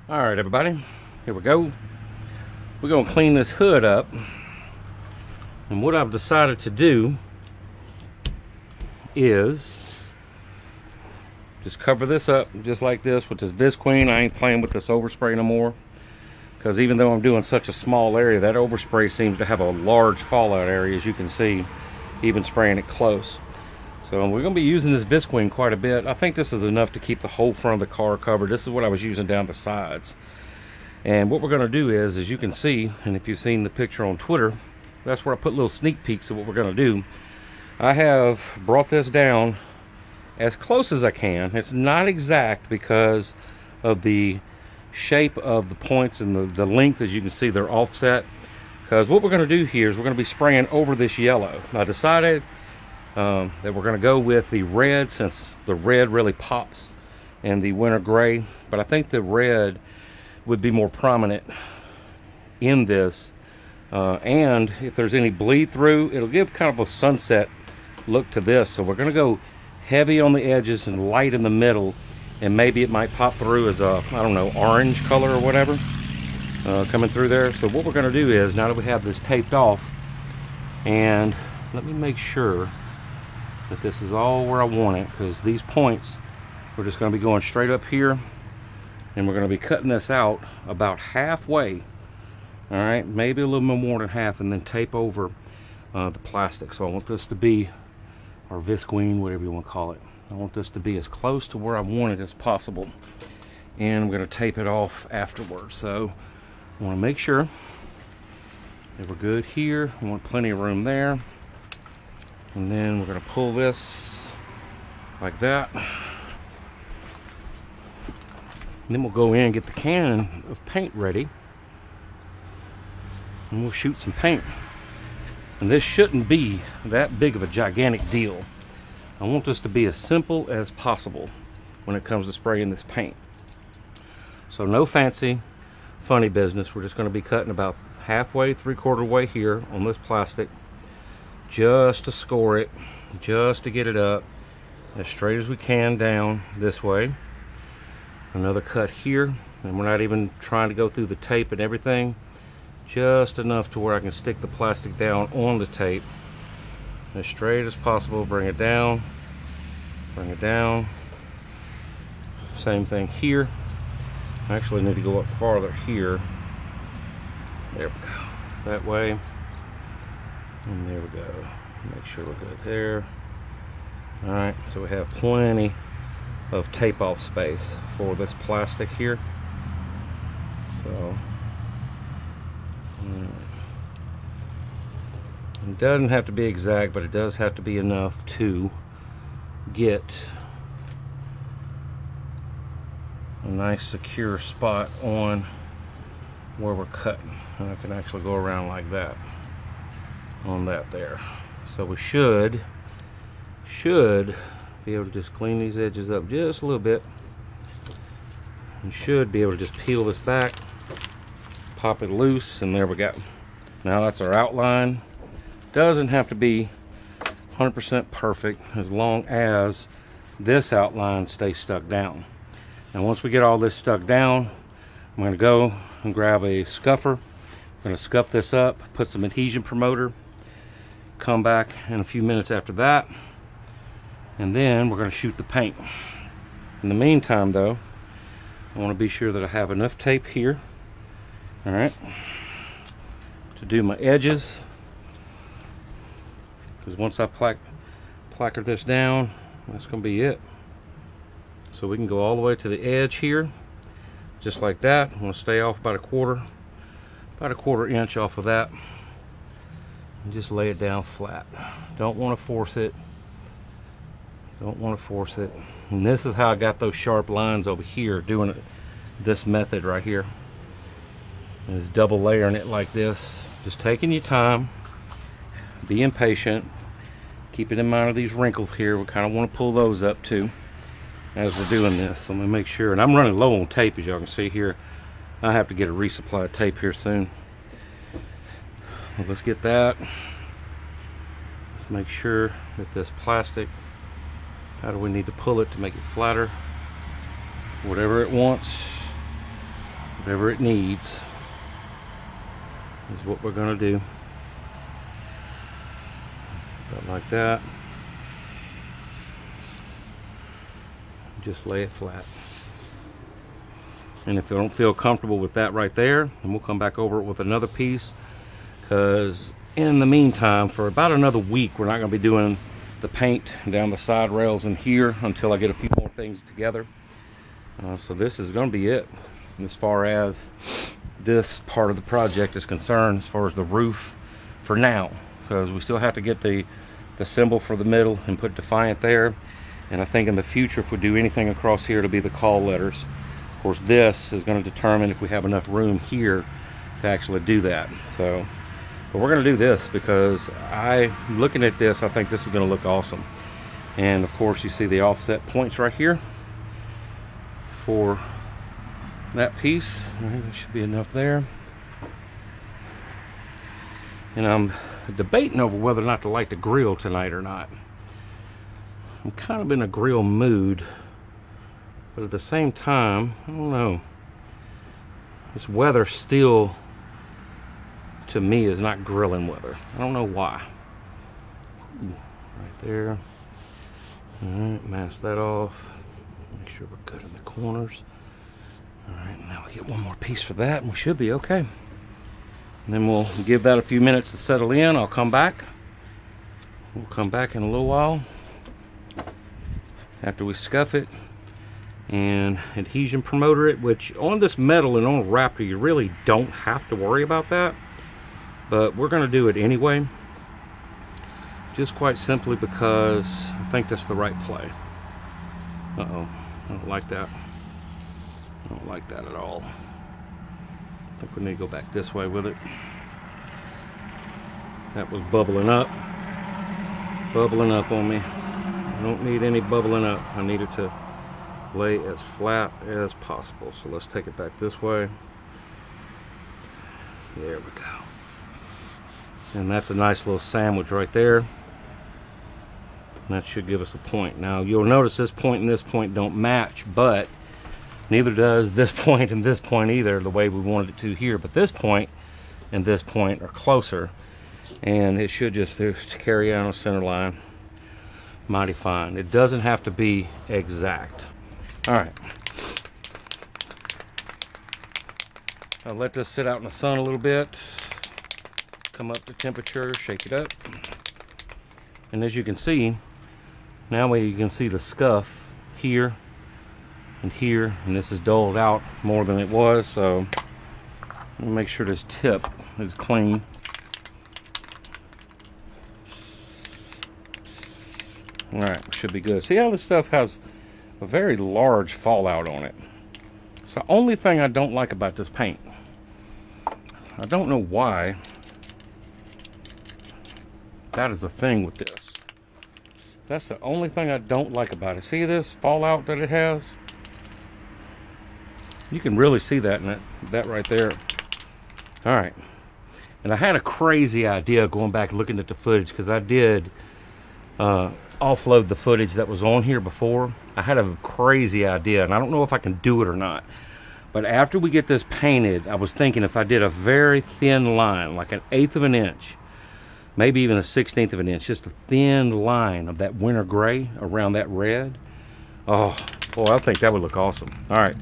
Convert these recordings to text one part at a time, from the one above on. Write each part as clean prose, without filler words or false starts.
Alright everybody, here we go. We're going to clean this hood up. And what I've decided to do is just cover this up just like this with this Visqueen. I ain't playing with this overspray no more, because even though I'm doing such a small area, that overspray seems to have a large fallout area, as you can see, even spraying it close. So we're going to be using this Visqueen quite a bit. I think this is enough to keep the whole front of the car covered. This is what I was using down the sides. And what we're going to do is, as you can see, and if you've seen the picture on Twitter, that's where I put little sneak peeks of what we're going to do. I have brought this down as close as I can. It's not exact because of the shape of the points and the length. As you can see, they're offset. Because what we're going to do here is we're going to be spraying over this yellow. I decided that we're going to go with the red, since the red really pops in the winter gray. But I think the red would be more prominent in this, and if there's any bleed through, it'll give kind of a sunset look to this. So we're going to go heavy on the edges and light in the middle, and maybe it might pop through as a, I don't know, orange color or whatever coming through there. So what we're going to do is, now that we have this taped off, and let me make sure that this is all where I want it, because these points, we're just going to be going straight up here. And we're going to be cutting this out about halfway, all right, maybe a little bit more than half, and then tape over the plastic. So I want this to be, or Visqueen, whatever you want to call it, I want this to be as close to where I want it as possible. And I'm going to tape it off afterwards. So I want to make sure that we're good here. I want plenty of room there. And then we're going to pull this like that. And then we'll go in and get the can of paint ready, and we'll shoot some paint. And this shouldn't be that big of a gigantic deal. I want this to be as simple as possible when it comes to spraying this paint. So no fancy, funny business. We're just going to be cutting about halfway, 3/4 way here on this plastic, just to score it, just to get it up as straight as we can down this way. Another cut here, and we're not even trying to go through the tape and everything, just enough to where I can stick the plastic down on the tape as straight as possible. Bring it down, bring it down. Same thing here. I actually need to go up farther here. There we go, that way, and there we go. Make sure we're good there. All right, so we have plenty of tape off space for this plastic here. So it doesn't have to be exact, but it does have to be enough to get a nice secure spot on where we're cutting. And I can actually go around like that on that there. So we should be able to just clean these edges up just a little bit. You should be able to just peel this back, pop it loose, and there we go. Now that's our outline. Doesn't have to be 100% perfect, as long as this outline stays stuck down. Now once we get all this stuck down, I'm going to go and grab a scuffer. I'm going to scuff this up, put some adhesion promoter, come back in a few minutes after that, and then we're going to shoot the paint. In the meantime though, I want to be sure that I have enough tape here, all right, to do my edges, because once I placard this down, that's going to be it. So we can go all the way to the edge here, just like that. I'm going to stay off about a quarter inch off of that, and just lay it down flat. Don't want to force it. Don't want to force it. And this is how I got those sharp lines over here, doing it this method right here. Is double layering it like this. Just taking your time, being patient, keeping in mind of these wrinkles here. We kind of want to pull those up too as we're doing this. So let me make sure, and I'm running low on tape, as y'all can see here. I have to get a resupply of tape here soon. Well, let's get that. Let's make sure that this plastic, how do we need to pull it to make it flatter? Whatever it wants. Whatever it needs is what we're going to do. About like that. Just lay it flat. And if you don't feel comfortable with that right there, then we'll come back over it with another piece, because in the meantime, for about another week, we're not going to be doing the paint down the side rails in here until I get a few more things together. So this is going to be it as far as this part of the project is concerned, as far as the roof for now, because we still have to get the symbol for the middle and put Defiant there. And I think in the future, if we do anything across here, it'll be the call letters. Of course, this is going to determine if we have enough room here to actually do that. So, but we're going to do this because looking at this, I think this is going to look awesome. And of course, you see the offset points right here for that piece. There should be enough there. And I'm debating over whether or not to light the grill tonight or not. I'm kind of in a grill mood, but at the same time, I don't know. This weather still, to me, is not grilling weather. I don't know why. Right there. Alright, mask that off. Make sure we're good in the corners. Alright, now we'll get one more piece for that and we should be okay. And then we'll give that a few minutes to settle in. I'll come back. We'll come back in a little while after we scuff it and adhesion promoter it, which on this metal and on a Raptor you really don't have to worry about that, but we're going to do it anyway, just quite simply because I think that's the right play. Uh-oh, I don't like that. I don't like that at all. I think we need to go back this way with it. That was bubbling up on me. I don't need any bubbling up. I need it to lay as flat as possible. So let's take it back this way. There we go. And that's a nice little sandwich right there. And that should give us a point. Now you'll notice this point and this point don't match, but neither does this point and this point either, the way we wanted it to here. But this point and this point are closer, and it should just carry on a center line mighty fine. It doesn't have to be exact. All right, I'll let this sit out in the sun a little bit, come up to temperature, shake it up, and as you can see, now you can see the scuff here and here, and this is dulled out more than it was, so let me make sure this tip is clean. Alright, should be good. See how this stuff has a very large fallout on it. It's the only thing I don't like about this paint. I don't know why that is a thing with this. That's the only thing I don't like about it. See this fallout that it has? You can really see that in that right there. Alright. And I had a crazy idea going back looking at the footage, because I did offload the footage that was on here before. I had a crazy idea, and I don't know if I can do it or not. But after we get this painted, I was thinking if I did a very thin line, like 1/8 of an inch, maybe even 1/16 of an inch, just a thin line of that winter gray around that red. Oh, boy, I think that would look awesome. All right,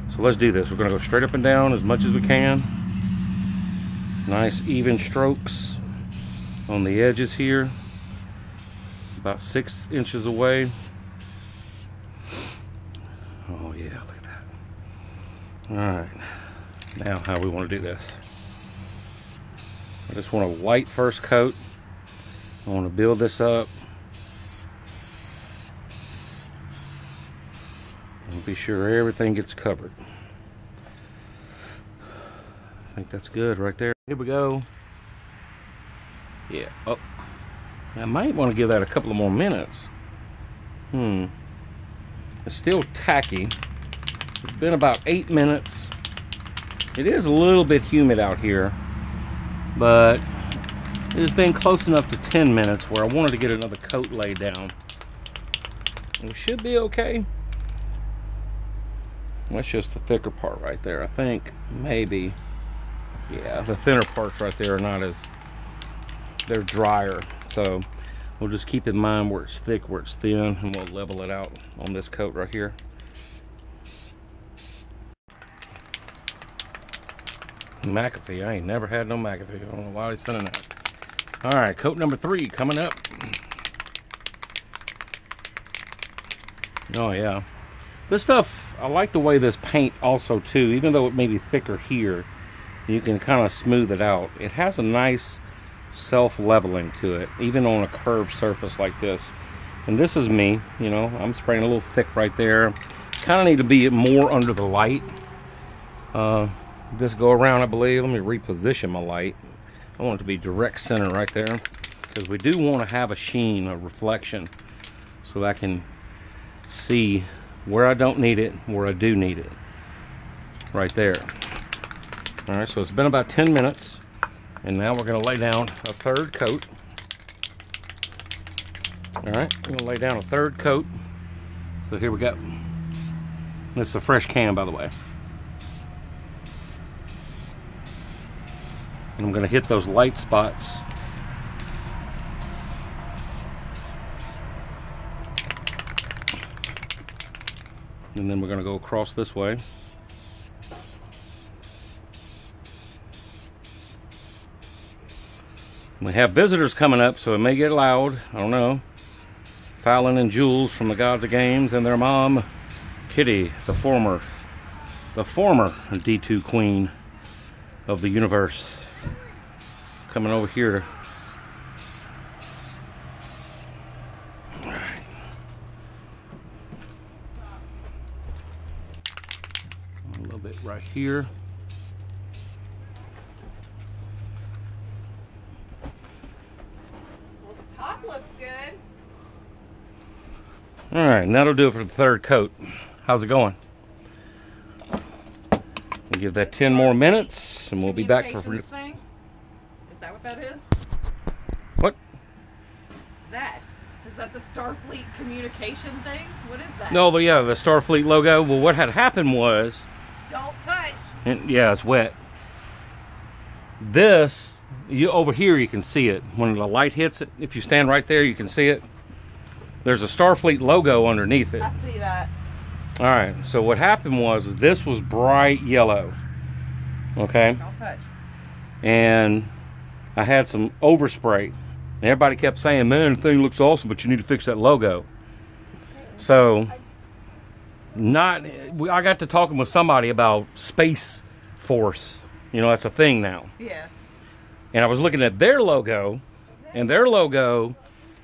so let's do this. We're gonna go straight up and down as much as we can. Nice even strokes on the edges here. About 6 inches away. Oh yeah, look at that. All right, now how we want to do this. I just want a white first coat. I want to build this up. And be sure everything gets covered. I think that's good right there. Here we go. Yeah, oh. I might want to give that a couple of more minutes. It's still tacky. It's been about 8 minutes. It is a little bit humid out here, but it's been close enough to 10 minutes where I wanted to get another coat laid down. We should be okay. That's just the thicker part right there. I think maybe, yeah, the thinner parts right there are not as, they're drier. So we'll just keep in mind where it's thick, where it's thin, and we'll level it out on this coat right here. McAfee, I ain't never had no McAfee. I don't know why they're sending that. All right, coat number 3 coming up. Oh yeah, this stuff, I like the way this paint also too, even though it may be thicker here, you can kind of smooth it out. It has a nice self-leveling to it, even on a curved surface like this. And this is me, you know, I'm spraying a little thick right there. Kind of need to be more under the light. This go around, I believe, let me reposition my light. I want it to be direct center right there, because we do want to have a sheen, a reflection, so that I can see where I don't need it, where I do need it, right there. All right, so it's been about 10 minutes, and now we're going to lay down a third coat. All right, we're going to lay down a third coat. So here we go. This is a fresh can, by the way. And I'm going to hit those light spots. And then we're going to go across this way. We have visitors coming up, so it may get loud. I don't know. Fallon and Jules from the Gods of Games and their mom, Kitty, the former D2 queen of the universe, coming over here. A little bit right here. Well, the top looks good. All right, and that'll do it for the third coat. How's it going? We'll give that 10 more minutes, and we'll be back for... Thing? Is that what that is? What? That. Is that the Starfleet communication thing? What is that? No, yeah, the Starfleet logo. Well, what had happened was... Don't touch. And, yeah, it's wet. This, over here you can see it. When the light hits it, if you stand right there, you can see it. There's a Starfleet logo underneath it. I see that. All right, so what happened was this was bright yellow. Okay? Don't touch. And I had some overspray. Everybody kept saying, man, the thing looks awesome, but you need to fix that logo. So, I got to talking with somebody about Space Force. You know, that's a thing now. Yes. And I was looking at their logo, and their logo,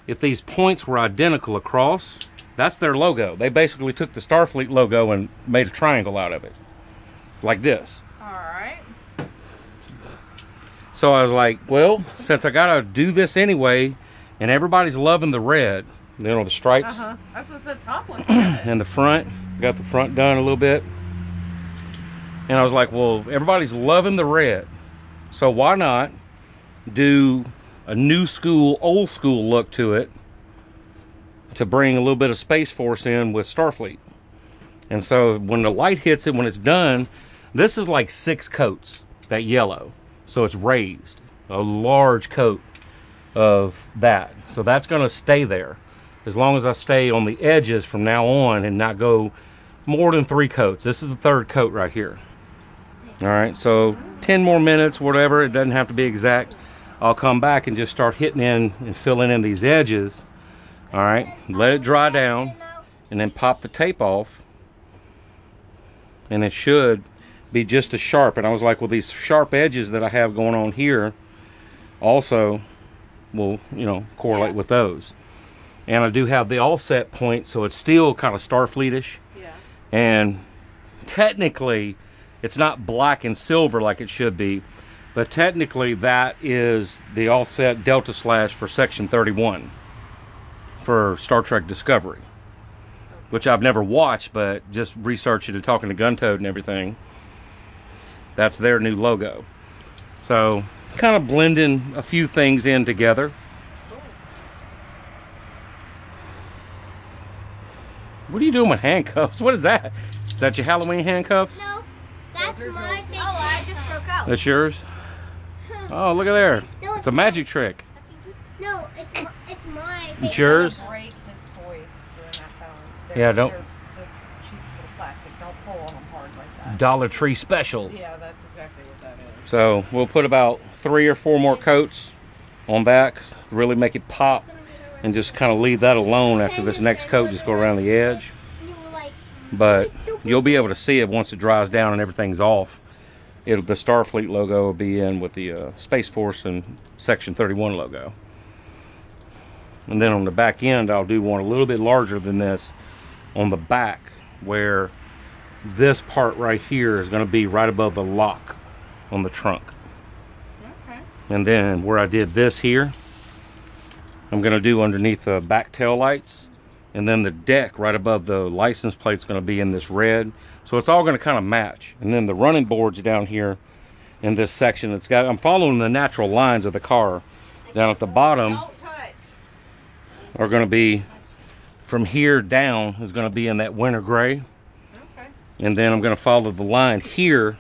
if these points were identical across, that's their logo. They basically took the Starfleet logo and made a triangle out of it. Like this. Alright. So I was like, well, since I gotta do this anyway, and everybody's loving the red, you know, the stripes. That's what the top looks like. And the front, got the front done a little bit. And I was like, well, everybody's loving the red, so why not do a new school, old school look to it, to bring a little bit of Space Force in with Starfleet. And so when the light hits it, when it's done, this is like 6 coats, that yellow. So it's raised, a large coat of that. So that's going to stay there as long as I stay on the edges from now on and not go more than 3 coats. This is the third coat right here. All right, so 10 more minutes, whatever. It doesn't have to be exact. I'll come back and just start hitting in and filling in these edges. All right, let it dry down and then pop the tape off. And it should be just as sharp. And I was like, well, these sharp edges that I have going on here also will, you know, correlate with those. And I do have the offset point, so it's still kind of Starfleetish. Yeah. And technically, it's not black and silver like it should be, but technically that is the offset delta slash for Section 31 for Star Trek Discovery, which I've never watched, but just researching and talking to Guntoad and everything, that's their new logo. So kind of blending a few things in together. What are you doing with handcuffs? What is that? Is that your Halloween handcuffs? No, that's my thing. Oh, I just broke out. That's yours? Oh, look at there. No, It's a magic trick. No, it's my thing. It's yours? Break his toy doing that phone. Yeah, don't. They're just cheap little plastic. Don't pull on them hard like that. Dollar Tree specials. Yeah, that's exactly what that is. So we'll put about 3 or 4 more coats on back, really make it pop, and just kind of leave that alone after this next coat. Just go around the edge. But you'll be able to see it once it dries down and everything's off. The Starfleet logo will be in with the Space Force and Section 31 logo. And then on the back end, I'll do one a little bit larger than this on the back, where this part right here is going to be right above the lock on the trunk. Okay. And then where I did this here, I'm going to do underneath the back tail lights. And then the deck right above the license plate is going to be in this red. So it's all going to kind of match. And then the running boards down here in this section, I'm following the natural lines of the car. Down at the bottom are going to be, from here down is going to be in that winter gray. Okay. And then I'm going to follow the line here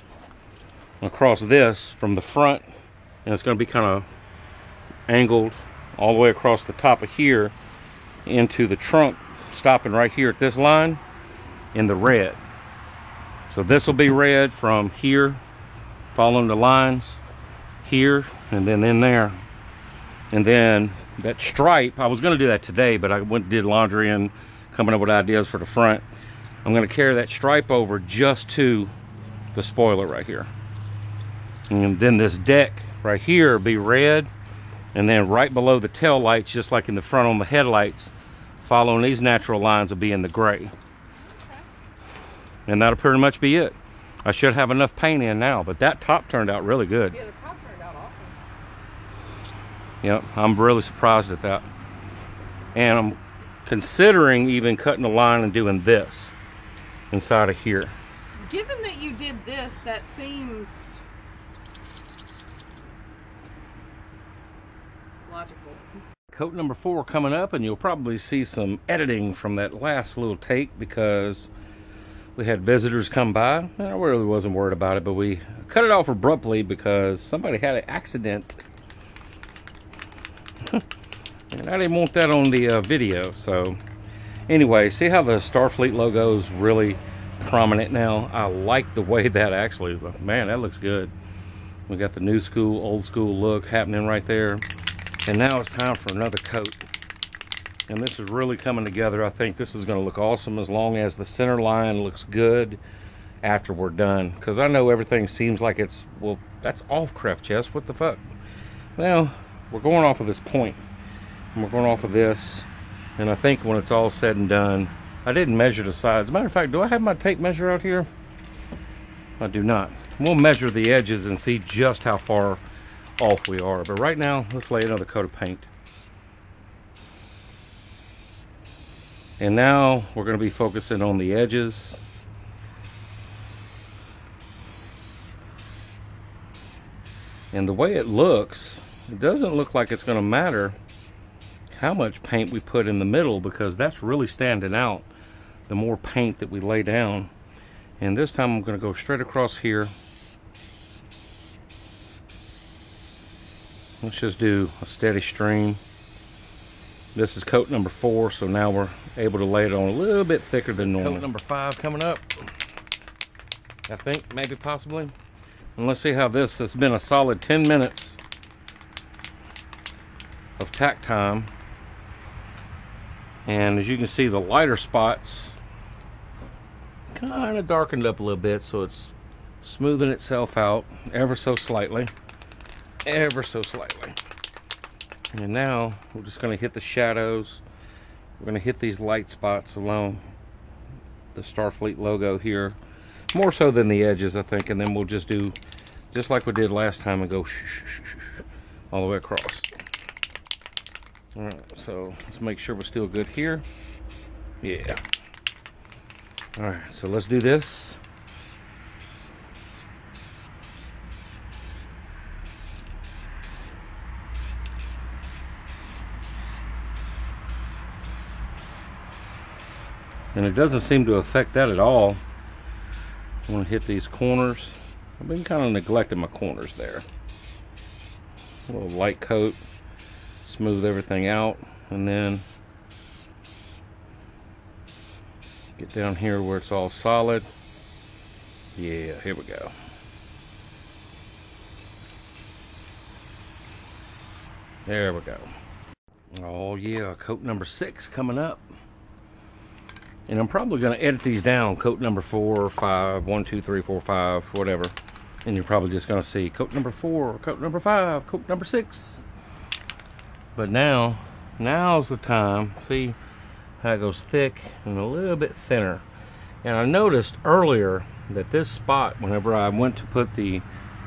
across this from the front. And it's going to be kind of angled all the way across the top of here into the trunk, stopping right here at this line in the red. So this will be red from here, following the lines here, and then in there. And then that stripe, I was going to do that today, but I went and did laundry and coming up with ideas for the front. I'm going to carry that stripe over just to the spoiler right here. And then this deck right here will be red, and then right below the tail lights, just like in the front on the headlights, following these natural lines will be in the gray. Okay. And that'll pretty much be it. I should have enough paint in now, but that top turned out really good. Yeah, the top turned out awesome. Yep, I'm really surprised at that. And I'm considering even cutting a line and doing this inside of here. Given that you did this, that seems logical. Coat number 4 coming up, and you'll probably see some editing from that last little take because we had visitors come by. And I really wasn't worried about it, but we cut it off abruptly because somebody had an accident. And I didn't want that on the video. So anyway, see how the Starfleet logo is really prominent now? I like the way that actually, man, that looks good. We got the new school, old school look happening right there. And now it's time for another coat. And this is really coming together. I think this is going to look awesome as long as the center line looks good after we're done. Because I know everything seems like it's, well, that's off craftchest. What the fuck? Well, we're going off of this point. And we're going off of this. And I think when it's all said and done, I didn't measure the sides. As a matter of fact, do I have my tape measure out here? I do not. We'll measure the edges and see just how far off we are. But right now, let's lay another coat of paint. And now we're going to be focusing on the edges. And the way it looks, it doesn't look like it's going to matter how much paint we put in the middle, because that's really standing out the more paint that we lay down. And this time I'm going to go straight across here. Let's just do a steady stream. This is coat number 4, so now we're able to lay it on a little bit thicker than normal. Coat number 5 coming up, I think, maybe, possibly. And let's see how this, it's been a solid 10 minutes of tack time. And as you can see, the lighter spots kind of darkened up a little bit, so it's smoothing itself out ever so slightly. Ever so slightly. And now we're just going to hit the shadows. We're going to hit these light spots along the Starfleet logo here, more so than the edges, I think. And then we'll just do just like we did last time and go all the way across. All right, so let's make sure we're still good here. Yeah. All right, so let's do this. And it doesn't seem to affect that at all. I'm going to hit these corners. I've been kind of neglecting my corners there. A little light coat, smooth everything out, and then get down here where it's all solid. Yeah, here we go. There we go. Oh yeah, coat number 6 coming up. And I'm probably going to edit these down, coat number 4 or 5, 1, 2, 3, 4, 5, whatever. And you're probably just going to see coat number 4, coat number 5, coat number 6. But now's the time. See how it goes thick and a little bit thinner. And I noticed earlier that this spot, whenever I went to put the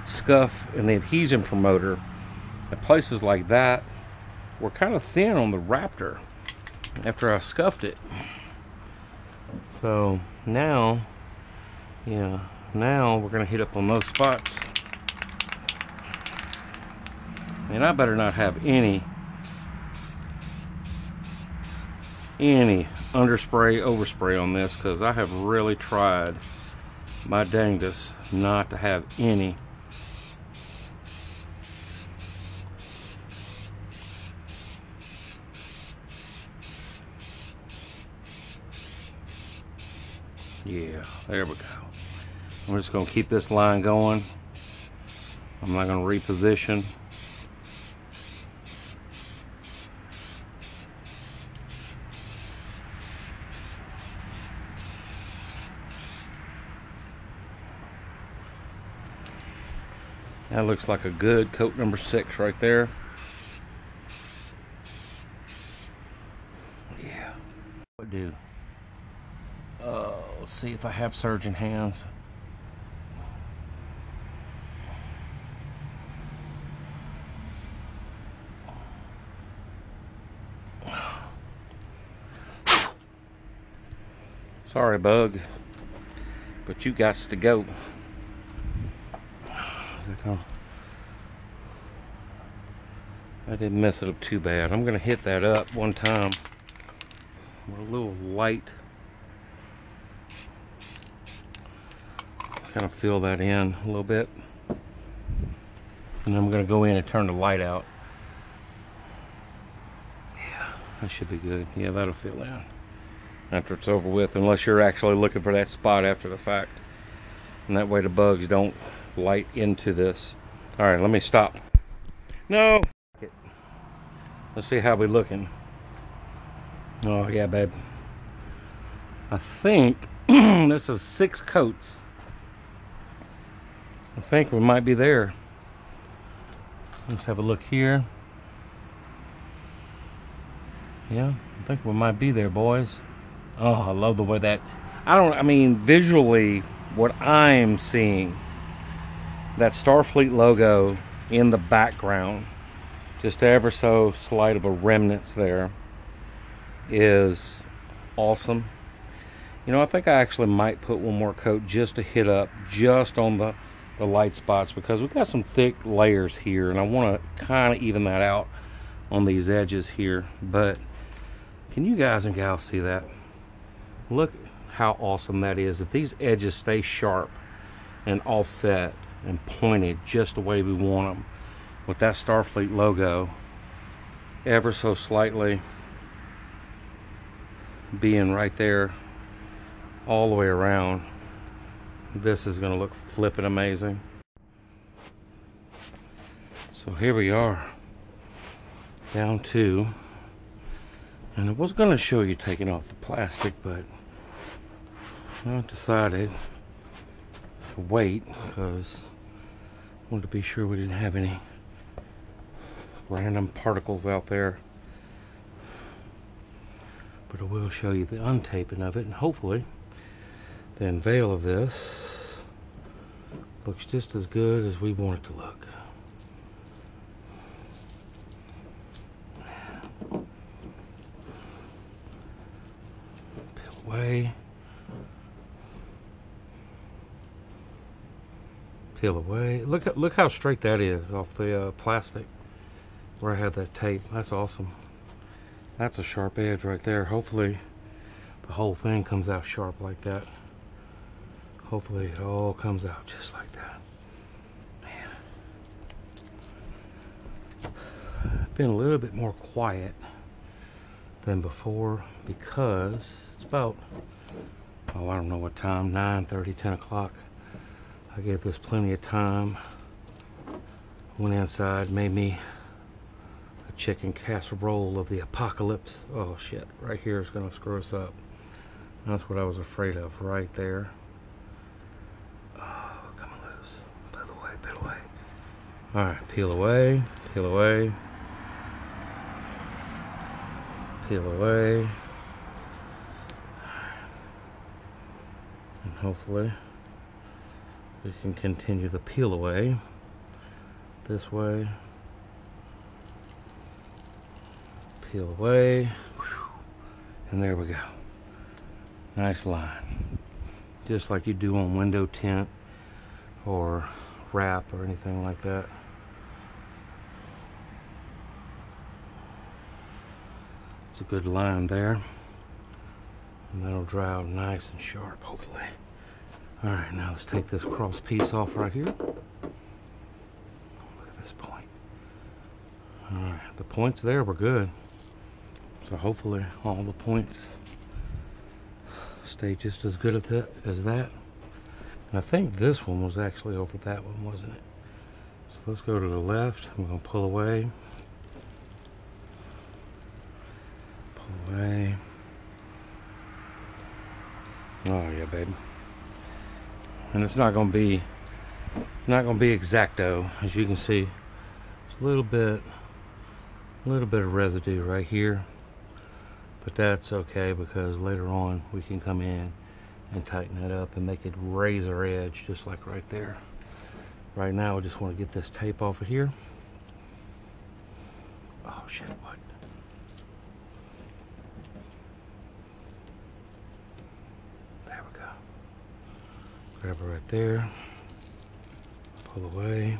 scuff and the adhesion promoter, at places like that were kind of thin on the Raptor after I scuffed it. So now, yeah, now we're gonna hit up on those spots. And I better not have any underspray, overspray on this, because I have really tried my dangest not to have any. Yeah, there we go. I'm just going to keep this line going. I'm not going to reposition. That looks like a good coat number 6 right there. Yeah. What do? Let's see if I have surgeon hands. Sorry, bug, but you got to go. I didn't mess it up too bad. I'm gonna hit that up one time with a little light. Kind of fill that in a little bit, and I'm going to go in and turn the light out. Yeah, that should be good. Yeah, that'll fill in after it's over with, unless you're actually looking for that spot after the fact, and that way the bugs don't light into this. All right, let me stop. No, let's see how we're looking. Oh yeah, babe, I think this is 6 coats. I think we might be there. Let's have a look here. Yeah, I think we might be there, boys. Oh, I love the way that... I mean, visually, what I'm seeing, that Starfleet logo in the background, just ever so slight of a remnants there, is awesome. You know, I think I actually might put one more coat just to hit up, just on the light spots, because we've got some thick layers here and I want to kind of even that out on these edges here. But can you guys and gals see that? Look how awesome that is. If these edges stay sharp and offset and pointed just the way we want them, with that Starfleet logo ever so slightly being right there all the way around, this is going to look flippin' amazing. So here we are, down to, and I was going to show you taking off the plastic, but I decided to wait because I wanted to be sure we didn't have any random particles out there. But I will show you the untaping of it, and hopefully the unveil of this looks just as good as we want it to look. Peel away. Peel away. Look how straight that is off the plastic where I had that tape. That's awesome. That's a sharp edge right there. Hopefully the whole thing comes out sharp like that. Hopefully it all comes out just like that. Man. Been a little bit more quiet than before because it's about, oh, I don't know what time, 9:30, 10 o'clock. I gave this plenty of time. Went inside, made me a chicken casserole of the apocalypse. Oh shit, right here is gonna screw us up. That's what I was afraid of right there. Oh, coming loose. Peel away, peel away. Alright, peel away, peel away. Peel away. And hopefully we can continue the peel away this way. Peel away. And there we go. Nice line. Just like you do on window tint or wrap or anything like that. It's a good line there. And that'll dry out nice and sharp, hopefully. Alright, now let's take this cross piece off right here. Look at this point. Alright, the points there were good. So hopefully all the points stay just as good as that. And I think this one was actually over that one, wasn't it? So let's go to the left. I'm going to pull away. Pull away. Oh yeah, baby. And it's not going to be exacto, as you can see. There's a little bit of residue right here, but that's okay because later on we can come in and tighten it up and make it razor edge, just like right there. Right now, I just want to get this tape off of here. Oh shit! What? There we go. Grab it right there. Pull away.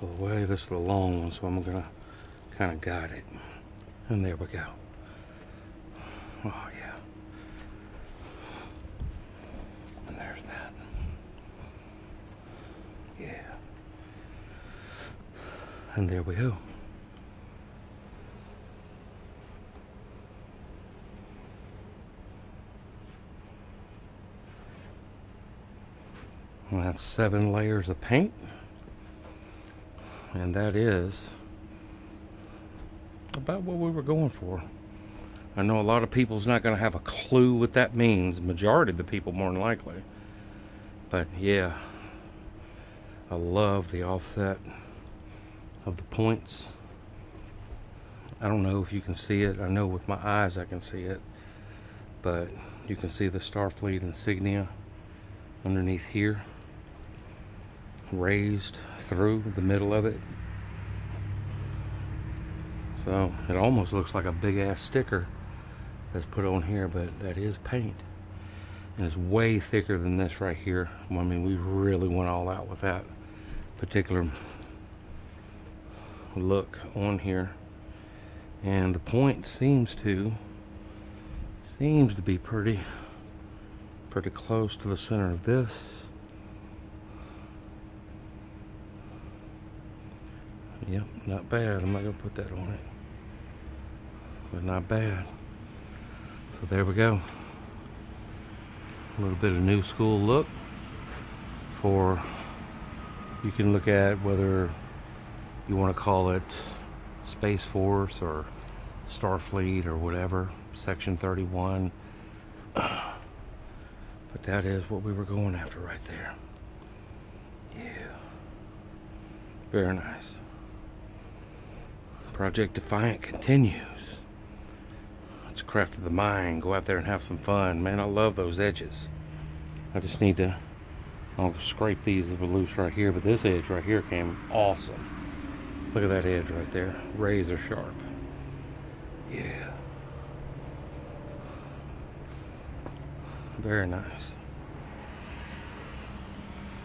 Pull away. This is the long one, so I'm gonna kind of guide it. And there we go. Oh yeah. And there's that. Yeah. And there we go. Well, that's 7 layers of paint. And that is about what we were going for. I know a lot of people's not going to have a clue what that means. Majority of the people, more than likely. But yeah, I love the offset of the points. I don't know if you can see it. I know with my eyes I can see it. But you can see the Starfleet insignia underneath here, raised through the middle of it. So it almost looks like a big ass sticker that's put on here, but that is paint. And it's way thicker than this right here. I mean, we really went all out with that particular look on here. And the point seems to be pretty close to the center of this. Yep, not bad. I'm not gonna put that on it, but not bad. So there we go. A little bit of new school look for, you can look at whether you want to call it Space Force or Starfleet or whatever, Section 31. But that is what we were going after right there. Yeah. Very nice. Project Defiant continues. It's craft of the mind. Go out there and have some fun. Man, I love those edges. I just need to, I'll scrape these that were loose right here, but this edge right here came awesome. Look at that edge right there. Razor sharp. Yeah. Very nice.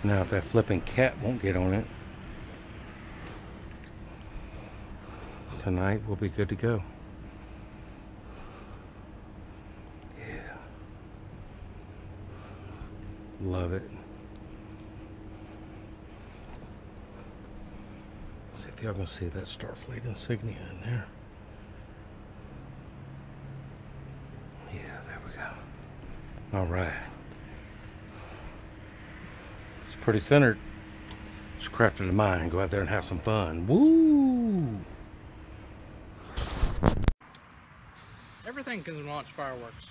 Now if that flipping cat won't get on it, tonight we'll be good to go. Yeah. Love it. See if y'all can see that Starfleet insignia in there. Yeah, there we go. All right. It's pretty centered. Just crafted a mind. Go out there and have some fun. Woo! Everything can launch fireworks.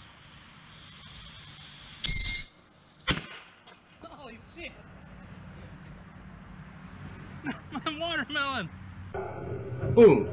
Holy shit! My watermelon! Boom!